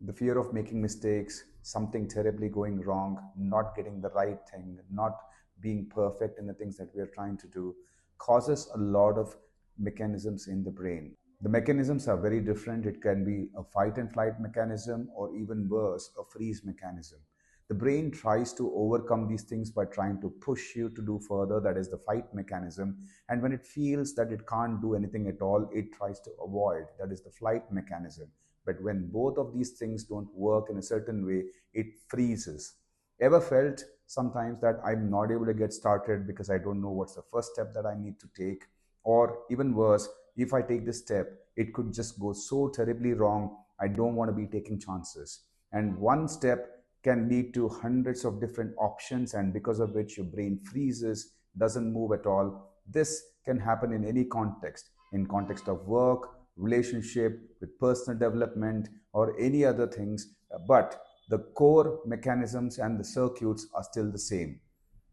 The fear of making mistakes, something terribly going wrong, not getting the right thing, not being perfect in the things that we are trying to do, causes a lot of mechanisms in the brain. The mechanisms are very different. It can be a fight and flight mechanism, or even worse, a freeze mechanism. The brain tries to overcome these things by trying to push you to do further, that is the fight mechanism. And when it feels that it can't do anything at all, it tries to avoid, that is the flight mechanism. But when both of these things don't work in a certain way, it freezes. Ever felt sometimes that I'm not able to get started because I don't know what's the first step that I need to take? Or even worse, if I take this step, it could just go so terribly wrong. I don't want to be taking chances. And one step can lead to hundreds of different options, and because of which your brain freezes, doesn't move at all. This can happen in any context, in context of work, relationship, with personal development, or any other things, but the core mechanisms and the circuits are still the same.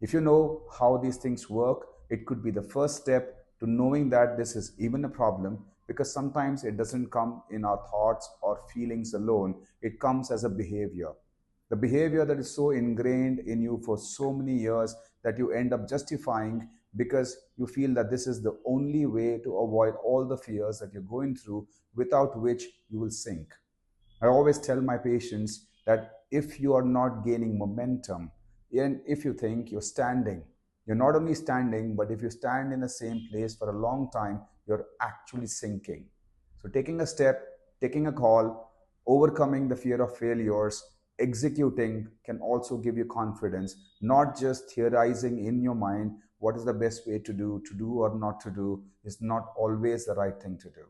If you know how these things work, it could be the first step to knowing that this is even a problem, because sometimes it doesn't come in our thoughts or feelings alone, it comes as a behavior. The behavior that is so ingrained in you for so many years that you end up justifying because you feel that this is the only way to avoid all the fears that you're going through, without which you will sink. I always tell my patients that if you are not gaining momentum, and if you think you're standing, you're not only standing, but if you stand in the same place for a long time, you're actually sinking. So, taking a step, taking a call, overcoming the fear of failures, executing can also give you confidence, not just theorizing in your mind what is the best way to do or not to do is not always the right thing to do.